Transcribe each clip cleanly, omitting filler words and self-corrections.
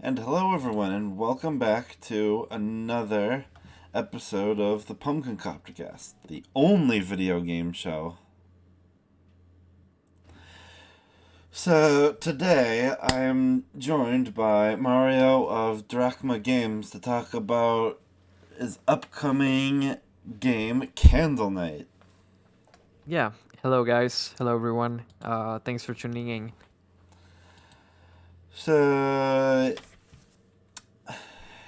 And hello, everyone, and welcome back to another episode of the Pumpkin Copter cast, the only video game show. So, today I am joined by Mario of Dracma Games to talk about his upcoming game, Candle Night. Yeah. Hello, guys. Hello, everyone. Thanks for tuning in. So,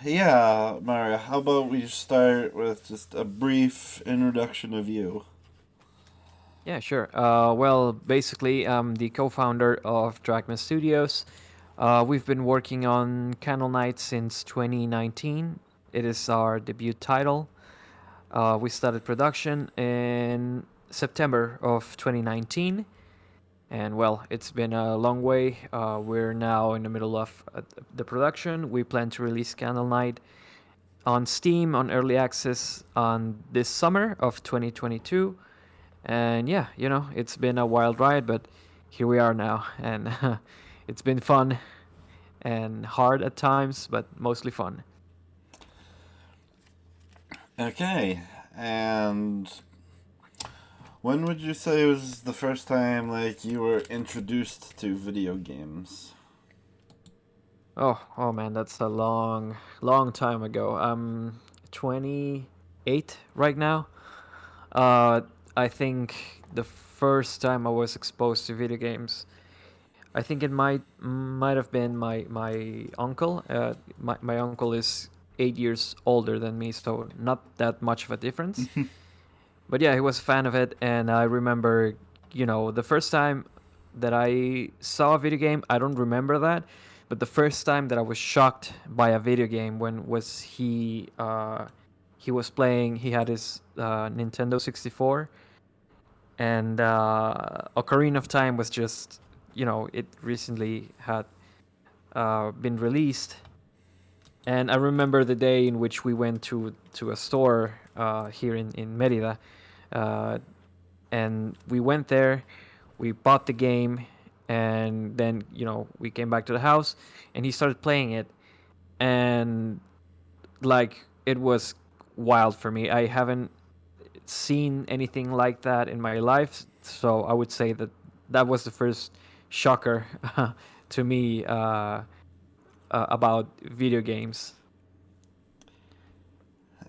yeah, Mario, how about we start with just a brief introduction of you? Yeah, sure. Well, basically, I'm the co-founder of Dracma Studios. We've been working on Candle Night since 2019. It is our debut title. We started production in September of 2019, and well, it's been a long way. We're now in the middle of the production. We plan to release Candle Night on Steam on early access on this summer of 2022. And yeah, it's been a wild ride, but here we are now. And it's been fun and hard at times, but mostly fun. Okay, and when would you say was the first time you were introduced to video games? Oh man, that's a long time ago. I'm 28 right now. Uh, I think the first time I was exposed to video games, I think it might have been my uncle. My uncle is 8 years older than me, so not that much of a difference. But yeah, he was a fan of it, and I remember, the first time that I saw a video game, I don't remember that, but the first time that I was shocked by a video game when was he was playing. He had his Nintendo 64, and Ocarina of Time was just, it recently had been released. And I remember the day in which we went to a store here in Merida, uh, and we went there, we bought the game, and then we came back to the house, and he started playing it, and like it was wild for me. I haven't seen anything like that in my life, so I would say that that was the first shocker to me about video games.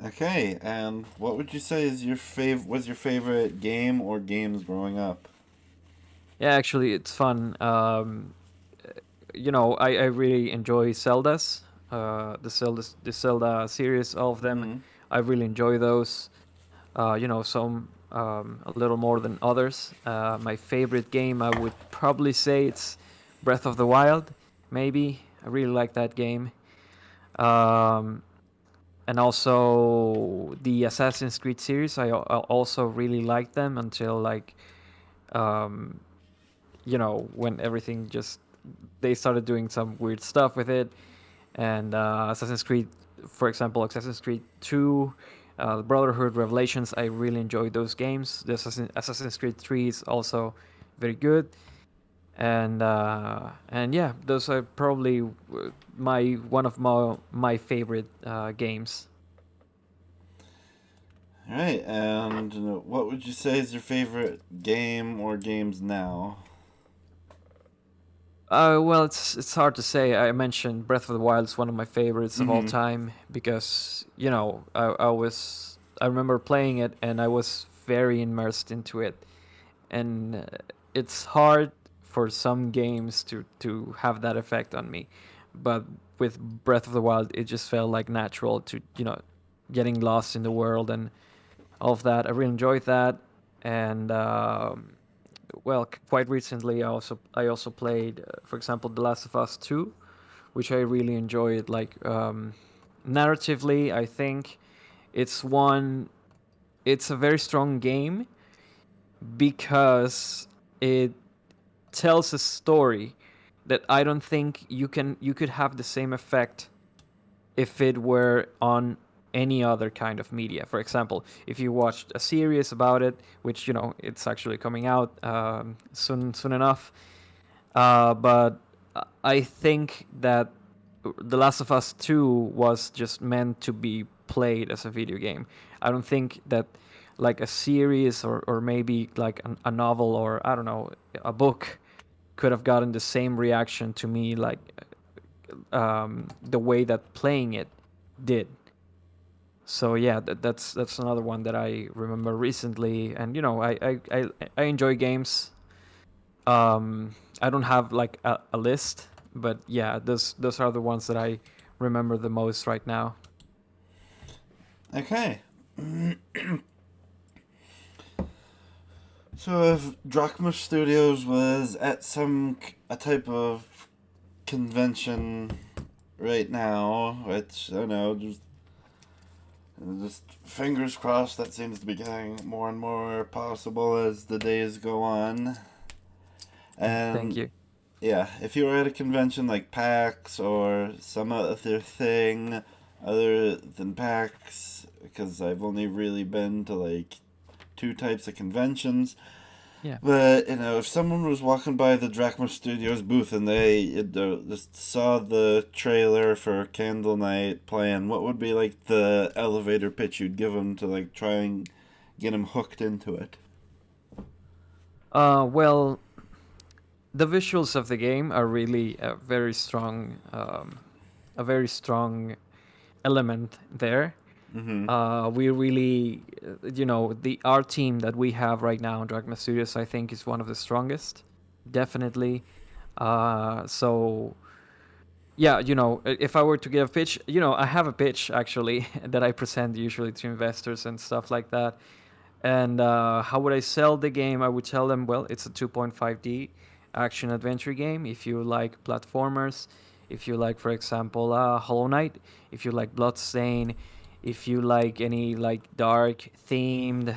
Okay, and what would you say is was your favorite game or games growing up? Yeah, actually, it's fun. I really enjoy Zeldas, the Zelda series, all of them. Mm-hmm. I really enjoy those. Some a little more than others. My favorite game, I would probably say it's Breath of the Wild. Maybe I really like that game. Um, and also the Assassin's Creed series. I also really liked them until um, when everything just they started doing some weird stuff with it. And Assassin's Creed, for example, Assassin's Creed 2, the Brotherhood Revelations, I really enjoyed those games. The Assassin's Creed 3 is also very good. And yeah, those are probably my one of my favorite games. All right, and what would you say is your favorite game or games now? Well, it's hard to say. I mentioned Breath of the Wild is one of my favorites of all Mm-hmm. time because I remember playing it and I was very immersed into it, and it's hard for some games to have that effect on me, but with Breath of the Wild, it just felt like natural to getting lost in the world and all of that. I really enjoyed that, and well, quite recently, I also played, for example, The Last of Us 2, which I really enjoyed. Like narratively, I think it's one. It's a very strong game because it tells a story that I don't think you could have the same effect if it were on any other kind of media. For example, if you watched a series about it, which it's actually coming out soon enough, but I think that The Last of Us 2 was just meant to be played as a video game. I don't think that like a series or maybe like a novel or I don't know, a book could have gotten the same reaction to me like the way that playing it did. So yeah, that's another one that I remember recently, and I enjoy games. I don't have like a list, but yeah, those are the ones that I remember the most right now. Okay. So if Drachma Studios was at a type of convention right now, which I don't know, just fingers crossed that seems to be getting more and more possible as the days go on. Thank And you. yeah, if you were at a convention like PAX or some other thing other than PAX, because I've only really been to like two types of conventions. Yeah. But if someone was walking by the Drachma Studios booth and just saw the trailer for Candle Night playing, what would be like the elevator pitch you'd give them to like try and get them hooked into it? Well, the visuals of the game are really a very strong element there. Mm-hmm. We really, the art team that we have right now in Dragma Studios, I think, is one of the strongest, definitely. So yeah, if I were to give a pitch, I have a pitch actually that I present usually to investors and stuff like that. And how would I sell the game? I would tell them, well, it's a 2.5D action adventure game. If you like platformers, if you like, for example, Hollow Knight, if you like Bloodstain, if you like any like dark themed,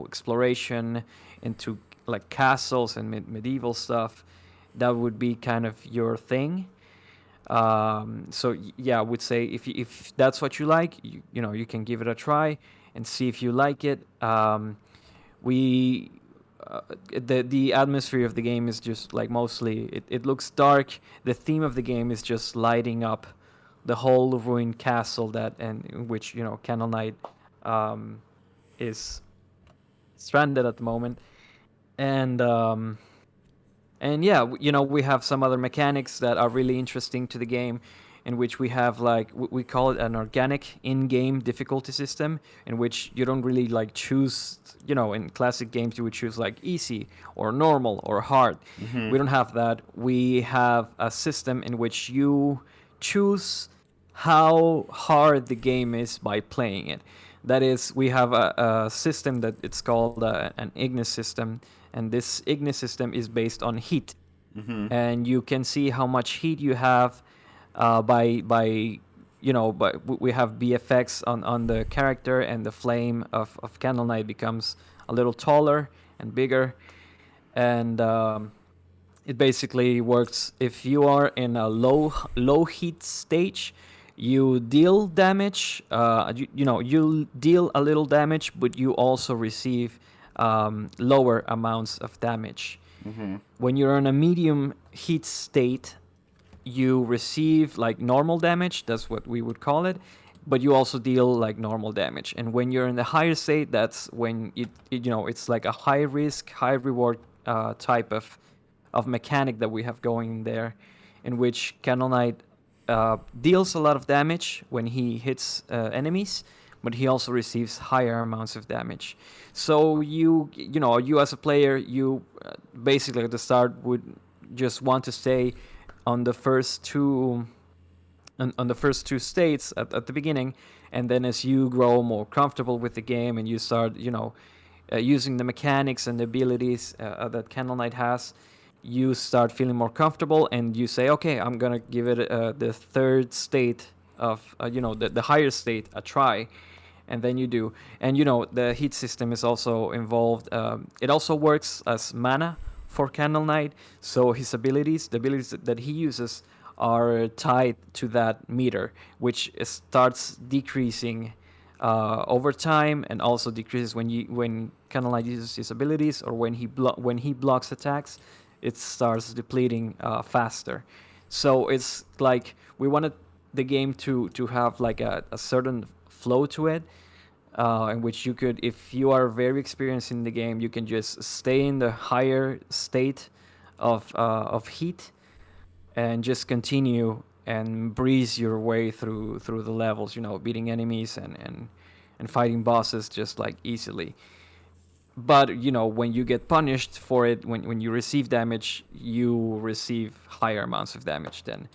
exploration into like castles and medieval stuff, that would be kind of your thing. So yeah, I would say if that's what you like, you can give it a try and see if you like it. We the atmosphere of the game is just like mostly it looks dark. The theme of the game is just lighting up the whole ruined castle that and in which Candle Knight um, is stranded at the moment, and yeah, we have some other mechanics that are really interesting to the game, in which we have like we call it an organic in-game difficulty system, in which you don't really like choose. In classic games you would choose like easy or normal or hard. Mm-hmm. We don't have that. We have a system in which you choose how hard the game is by playing it. That is, we have a system that it's called an Ignis system, and this Ignis system is based on heat, Mm-hmm. and you can see how much heat you have by but we have BFX on the character, and the flame of Candle Knight becomes a little taller and bigger, and it basically works if you are in a low heat stage. You deal damage. You deal a little damage, but you also receive lower amounts of damage. Mm-hmm. When you're in a medium heat state, you receive like normal damage. That's what we would call it. But you also deal like normal damage. And when you're in the higher state, that's when it's like a high risk, high reward type of mechanic that we have going in there, in which Candle Knight deals a lot of damage when he hits enemies, but he also receives higher amounts of damage. So you as a player, you basically at the start would just want to stay on the first two on the first two states at the beginning, and then as you grow more comfortable with the game and you start using the mechanics and the abilities that Candle Knight has, you start feeling more comfortable and you say, okay, I'm gonna give it the third state of the higher state a try, and then you do. And the heat system is also involved. It also works as mana for Candle Knight, so his abilities, the abilities that he uses, are tied to that meter, which starts decreasing over time, and also decreases when Candle Knight uses his abilities, or when he blocks attacks. It starts depleting faster. So it's like we wanted the game to have like a certain flow to it, in which you could, if you are very experienced in the game, you can just stay in the higher state of heat and just continue and breeze your way through the levels. You know, beating enemies and fighting bosses just like easily. But you know, when you get punished for it, when you receive damage, you receive higher amounts of damage than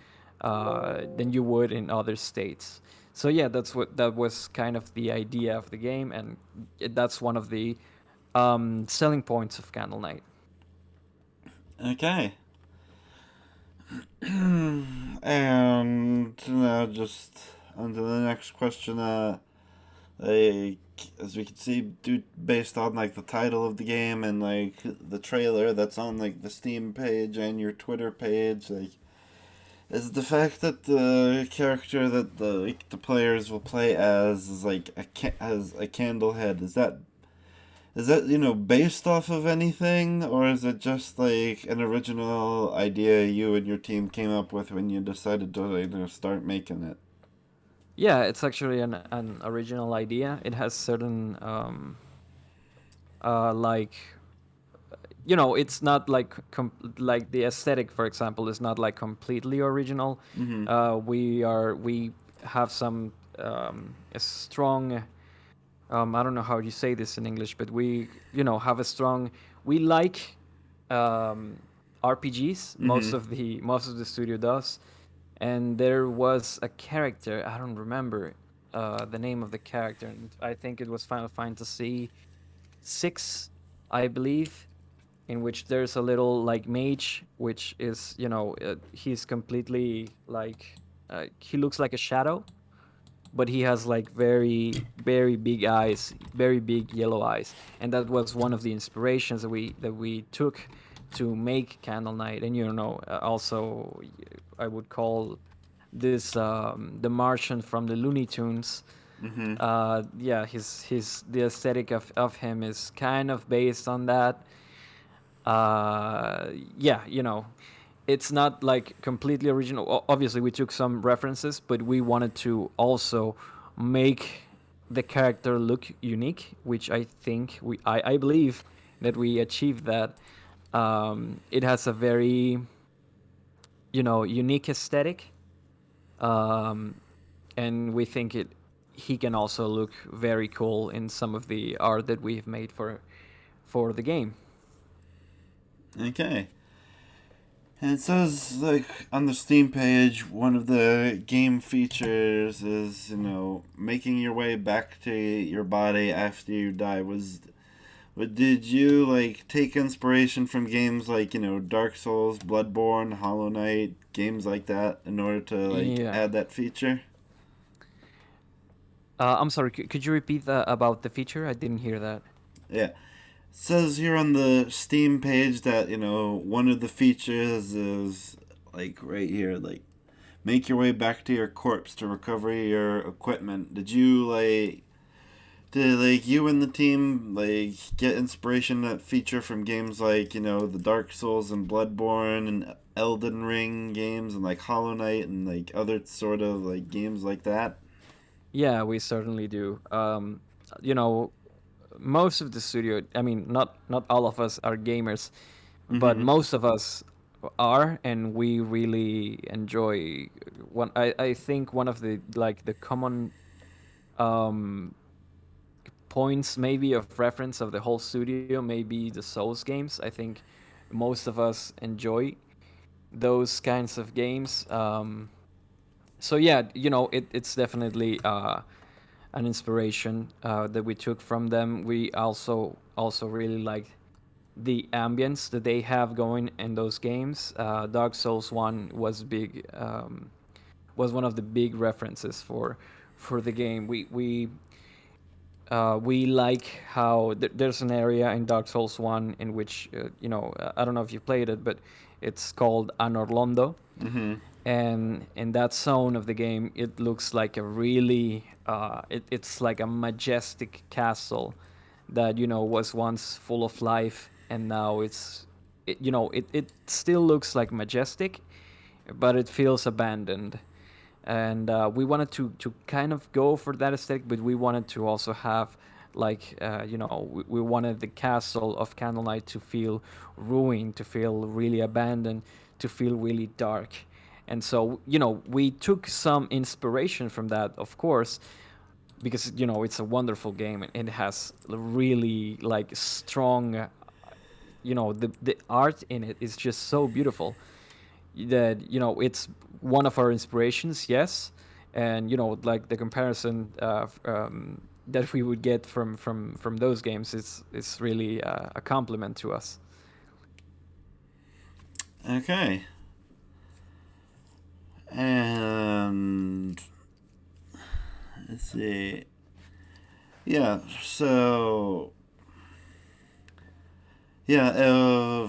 you would in other states. So yeah, that was kind of the idea of the game, and that's one of the selling points of Candle Knight. Okay. And now just on to the next question. Like, as we can see, based on like the title of the game and like the trailer that's on like the Steam page and your Twitter page, like, is the fact that the character that the players will play as is like as a candle head, is that, based off of anything, or is it just like an original idea you and your team came up with when you decided to start making it? Yeah, it's actually an original idea. It has certain like, you know, it's not like like the aesthetic, for example, is not like completely original. Mm-hmm. We have some a strong, I don't know how you say this in English, but we, you know, have a strong, we like um, RPGs. Mm-hmm. Most of the studio does, and there was a character, I don't remember the name of the character. I think it was Final Fantasy 6, I believe, in which there's a little like mage, which is, you know, he's completely like he looks like a shadow, but he has like very big eyes, very big yellow eyes, and that was one of the inspirations that we took to make Candle Knight. And you know, also I would call this the Martian from the Looney Tunes. Mm-hmm. Yeah, his the aesthetic of him is kind of based on that. Yeah, you know, it's not like completely original. Obviously, we took some references, but we wanted to also make the character look unique, which I think I believe that we achieved that. It has a very, you know, unique aesthetic, um, and we think he can also look very cool in some of the art that we've made for the game. Okay. And it says, like, on the Steam page, one of the game features is, making your way back to your body after you die. But did you, like, take inspiration from games like, Dark Souls, Bloodborne, Hollow Knight, games like that, in order to, like, Yeah. add that feature? I'm sorry. Could you repeat that about the feature? I didn't hear that. Yeah. It says here on the Steam page that, one of the features is, like, right here, like, make your way back to your corpse to recover your equipment. Did like you and the team like get inspiration that feature from games like, the Dark Souls and Bloodborne and Elden Ring games and like Hollow Knight and like other sort of like games like that? Yeah, we certainly do. You know, most of the studio. I mean, not all of us are gamers, but Mm-hmm. most of us are, and we really enjoy. I think one of the like the common um, points maybe of reference of the whole studio may be the Souls games. I think most of us enjoy those kinds of games. So yeah, you know, it's definitely an inspiration that we took from them. We also really like the ambience that they have going in those games. Dark Souls One was big, was one of the big references for the game. We like how there's an area in Dark Souls One in which you know, I don't know if you played it, but it's called Anorlondo, Mm-hmm. and in that zone of the game it looks like a really it's like a majestic castle that, you know, was once full of life, and now it still looks like majestic, but it feels abandoned. And we wanted to kind of go for that aesthetic, but we wanted to also have like we wanted the castle of Candlelight to feel ruined, to feel really abandoned, to feel really dark. And so we took some inspiration from that, of course, because it's a wonderful game and it has really like strong the art in it is just so beautiful that it's one of our inspirations, yes. And like the comparison that we would get from those games is really a compliment to us. Okay. And let's see. Yeah, so yeah,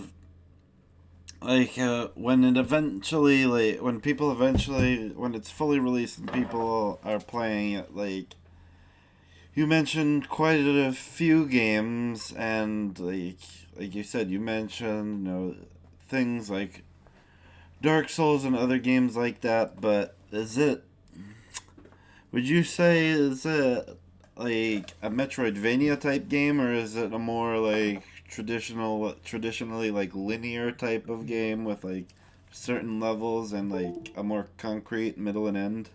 when it eventually when people eventually when it's fully released and people are playing it, like you mentioned quite a few games, and like you said, you mentioned things like Dark Souls and other games like that. But would you say is it like a Metroidvania type game, or is it a more like traditionally like linear type of game with like certain levels and like a more concrete middle and end?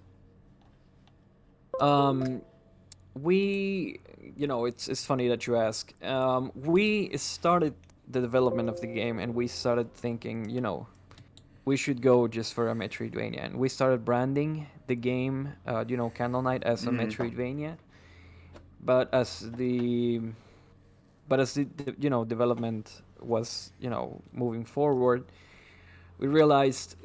um we it's funny that you ask. We started the development of the game and we started thinking we should go just for a Metroidvania, and we started branding the game Candle Knight as a Mm-hmm. Metroidvania. But as the development was moving forward, we realized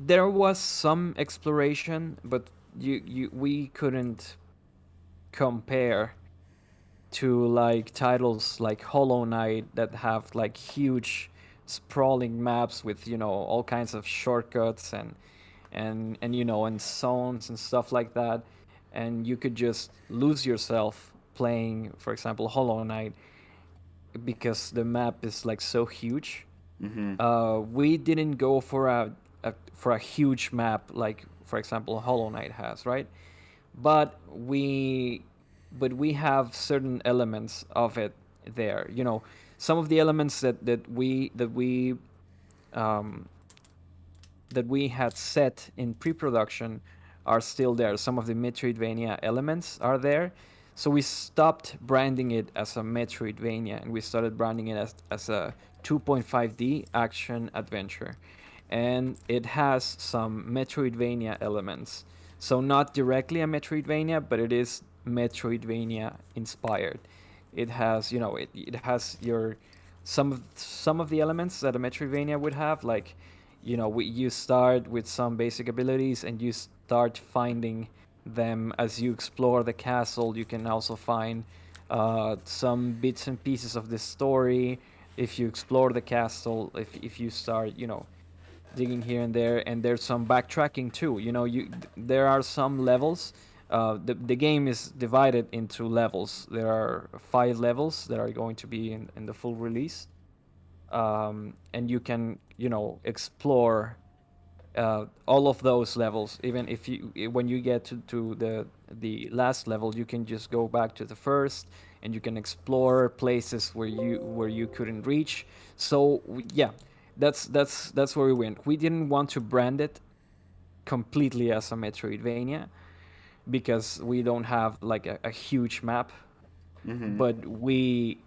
there was some exploration, but we couldn't compare to like titles like Hollow Knight that have like huge sprawling maps with all kinds of shortcuts and zones and stuff like that, and you could just lose yourself playing, for example, Hollow Knight, because the map is like so huge. Mm-hmm. We didn't go for a huge map like, for example, Hollow Knight has, right? But we have certain elements of it there. Some of the elements um, that we had set in pre-production are still there. Some of the Metroidvania elements are there. So we stopped branding it as a Metroidvania and we started branding it as a 2.5D action adventure. And it has some Metroidvania elements. So not directly a Metroidvania, but it is Metroidvania inspired. It has, it has your some of the elements that a Metroidvania would have, like you start with some basic abilities and you start finding them as you explore the castle. You can also find some bits and pieces of the story if you explore the castle. If you start digging here and there, and there's some backtracking too. There are some levels. The game is divided into levels. There are 5 levels that are going to be in the full release, and you can explore all of those levels. Even if when you get to the last level, you can just go back to the first, and you can explore places where you couldn't reach. So yeah, that's where we went. We didn't want to brand it completely as a Metroidvania because we don't have like a huge map, Mm-hmm. but we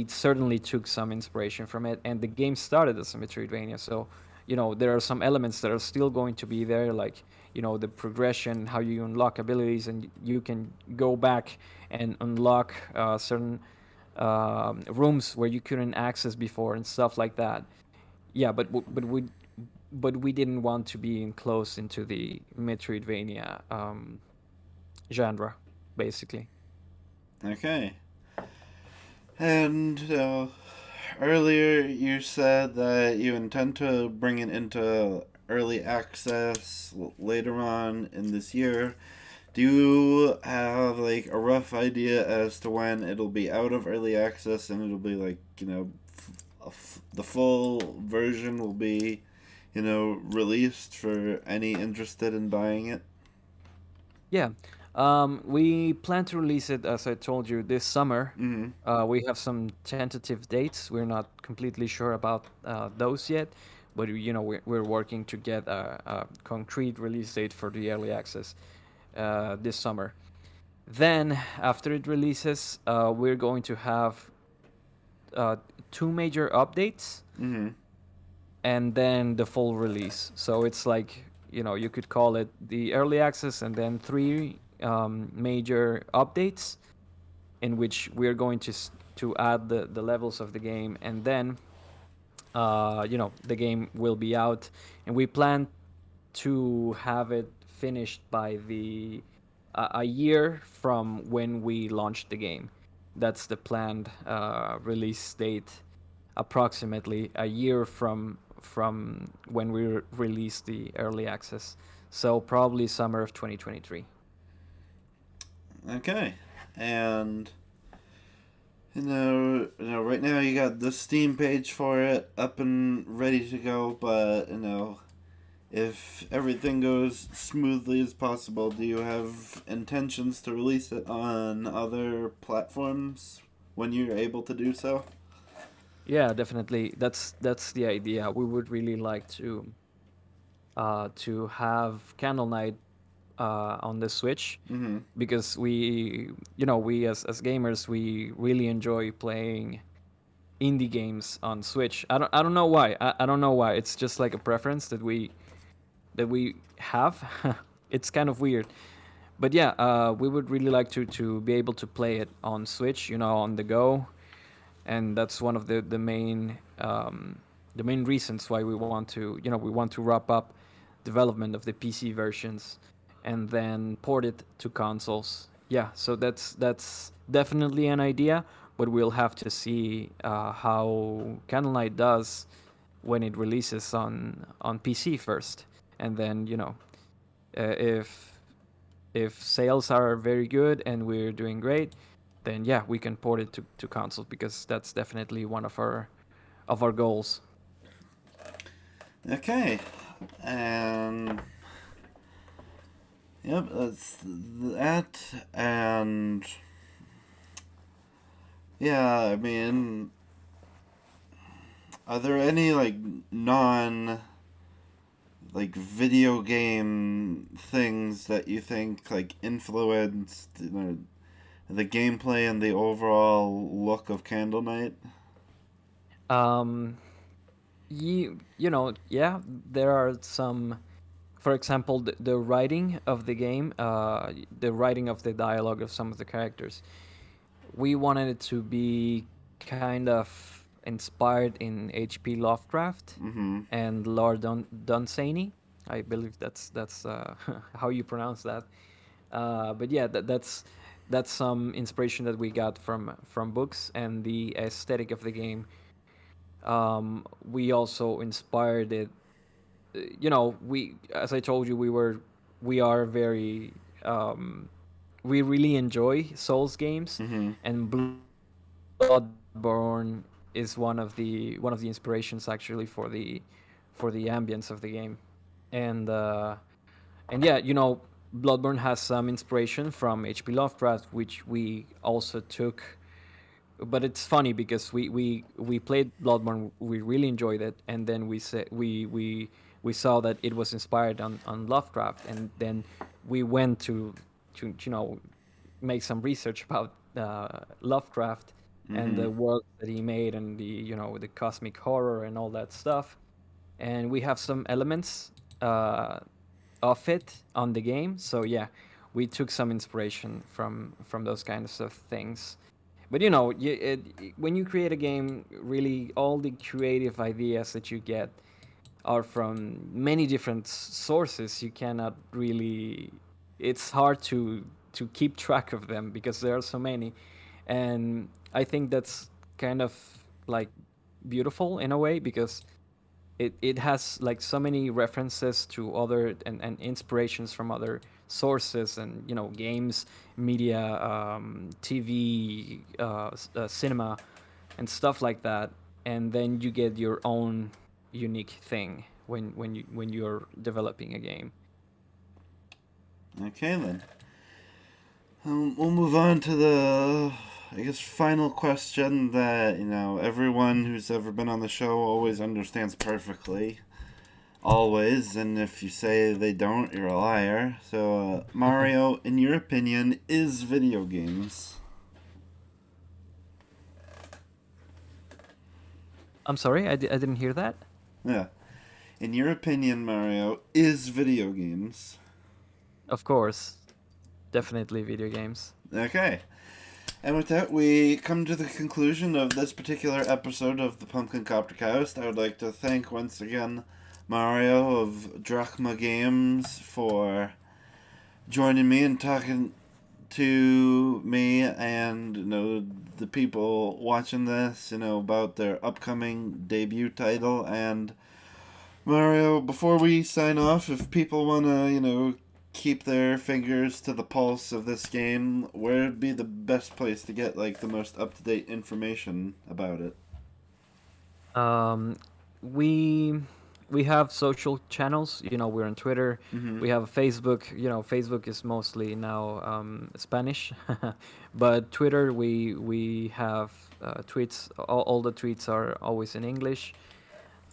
certainly took some inspiration from it, and the game started as a Metroidvania. So there are some elements that are still going to be there, like the progression, how you unlock abilities, and you can go back and unlock certain rooms where you couldn't access before and stuff like that. Yeah, but we didn't want to be enclosed into the Metroidvania genre, basically. Okay. And earlier you said that you intend to bring it into early access later on in this year. Do you have like a rough idea as to when it'll be out of early access and it'll be like the full version will be released for any interested in buying it? Yeah. We plan to release it, as I told you, this summer. Mm-hmm. We have some tentative dates. We're not completely sure about those yet, but we're working to get a concrete release date for the early access this summer. Then, after it releases, we're going to have uh, two major updates Mm-hmm. and then the full release. So it's like, you could call it the early access and then three major updates in which we're going to add the levels of the game, and then the game will be out, and we plan to have it finished by the a year from when we launched the game. That's the planned release date, approximately a year from when we released the early access. So probably summer of 2023. Okay. And right now you got the Steam page for it up and ready to go, but if everything goes smoothly as possible, do you have intentions to release it on other platforms when you're able to do so? Yeah, definitely. That's the idea. We would really like to have Candle Night on the Switch, Mm-hmm. because we as gamers, we really enjoy playing indie games on Switch. I don't know why. I don't know why. It's just like a preference that we have. It's kind of weird. But yeah, we would really like to be able to play it on Switch, on the go, and that's one of the main reasons why we want to wrap up development of the PC versions and then port it to consoles. Yeah, so that's definitely an idea, but we'll have to see how Candlelight does when it releases on PC first, and then if sales are very good and we're doing great, then yeah, we can port it to consoles, because that's definitely one of our goals. Okay. And yep, that's that. And yeah, I mean, are there any non video game things that you think influenced the gameplay and the overall look of Candle Knight? Um, yeah, there are some. For example, the writing of the game, the writing of the dialogue of some of the characters. We wanted it to be kind of inspired in H.P. Lovecraft Mm-hmm. and Lord Dunsany. I believe that's how you pronounce that. But yeah, that's some inspiration that we got from books and the aesthetic of the game. We also inspired it. As I told you, we are very, we really enjoy Souls games, Mm-hmm. and Bloodborne is one of the inspirations actually for the ambience of the game. And uh and yeah, Bloodborne has some inspiration from H.P. Lovecraft, which we also took. But it's funny because we played Bloodborne, we really enjoyed it, and then we saw that it was inspired on Lovecraft, and then we went to make some research about Lovecraft and Mm-hmm. the world that he made, and the cosmic horror and all that stuff. And we have some elements uh, of it on the game. So yeah, we took some inspiration from those kinds of things. But when you create a game, really all the creative ideas that you get are from many different sources. You cannot really. It's hard to keep track of them because there are so many, and I think that's kind of like beautiful in a way, because it has like so many references to other and inspirations from other sources, and games, media, TV, cinema, and stuff like that. And then you get your own unique thing when you're developing a game. Okay then. We'll move on to the, I guess, final question that, everyone who's ever been on the show always understands perfectly. Always, and if you say they don't, you're a liar. So, Mario, in your opinion, is video games? I'm sorry, I didn't hear that. Yeah. In your opinion, Mario, is video games? Of course, definitely video games. Okay. And with that, we come to the conclusion of this particular episode of the Pumpkin Copter Cast. I would like to thank once again Mario of Dracma Games for joining me and talking to me and the people watching this, about their upcoming debut title. And Mario, before we sign off, if people want to, keep their fingers to the pulse of this game, where would be the best place to get like the most up to date information about it? Um, we we have social channels. We're on Twitter. Mm-hmm. We have Facebook. Facebook is mostly now Spanish, but Twitter we have tweets. All the tweets are always in English.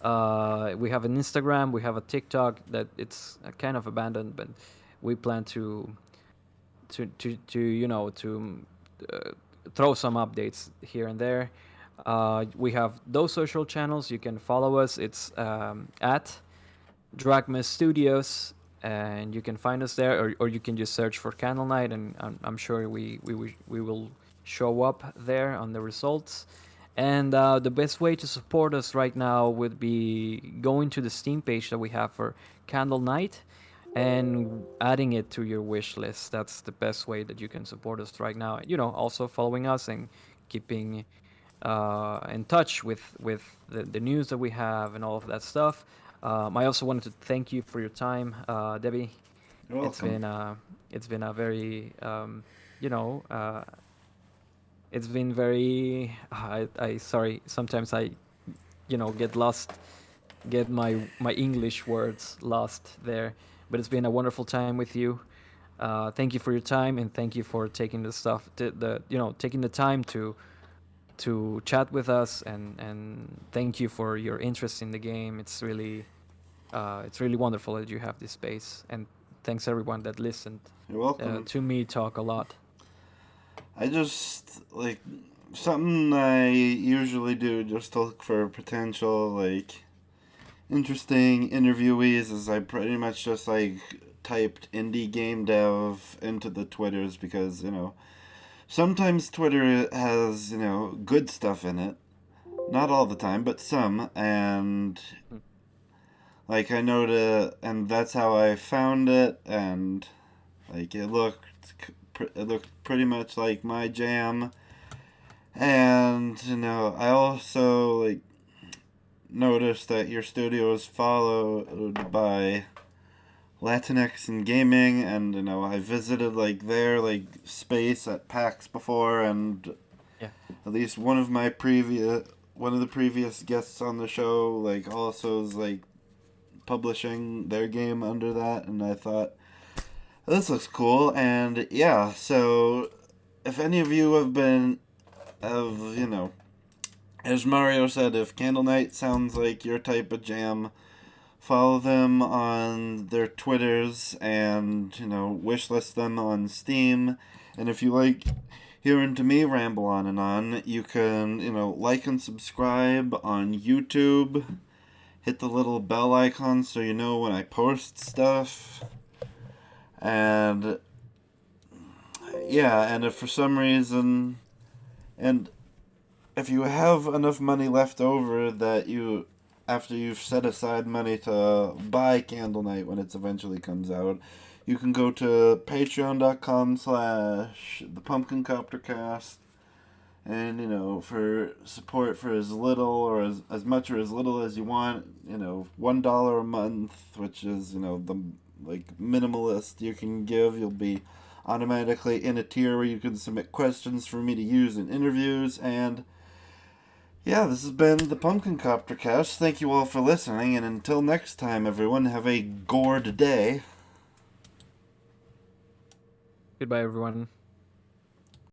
We have an Instagram. We have a TikTok that it's kind of abandoned, but we plan to uh, throw some updates here and there. We have those social channels. You can follow us. It's at Dracma Studios, and you can find us there, or you can just search for Candle Night, and I'm sure we will show up there on the results. And the best way to support us right now would be going to the Steam page that we have for Candle Night and adding it to your wish list. That's the best way that you can support us right now. Also following us and keeping in touch with the news that we have and all of that stuff. I also wanted to thank you for your time, Debbie. You're It's welcome. been it's been a very you know it's been very I sorry, sometimes I get lost, get my English words lost there, but it's been a wonderful time with you. Thank you for your time, and thank you for taking the stuff to the taking the time to chat with us, and thank you for your interest in the game. It's really wonderful that you have this space, and thanks everyone that listened You're welcome. to me talk a lot. I just like something I usually do just to look for potential like interesting interviewees is I pretty much just like typed indie game dev into the Twitters because, sometimes Twitter has, good stuff in it. Not all the time, but some. And Mm. like I know and that's how I found it. And like it looked pretty much like my jam. And I also like noticed that your studio is followed by Latinx in gaming, and I visited like their like space at PAX before, and Yeah. at least one of the previous guests on the show like also is like publishing their game under that, and I thought this looks cool. And yeah, so if any of you have as Mario said, if Candle Night sounds like your type of jam, follow them on their Twitters and, wishlist them on Steam. And if you like hearing to me ramble on and on, you can, like and subscribe on YouTube. Hit the little bell icon so you know when I post stuff. And yeah, and if for some reason, and if you have enough money left over that after you've set aside money to buy Candle Night when it eventually comes out, you can go to patreon.com/the Pumpkin Copter Cast, and for support for as little or as much or as little as you want, $1 a month, which is the like minimalist you can give. You'll be automatically in a tier where you can submit questions for me to use in interviews. And Yeah, this has been the Pumpkin Copter cast. Thank you all for listening, and until next time, everyone, have a gourd day. Goodbye, everyone.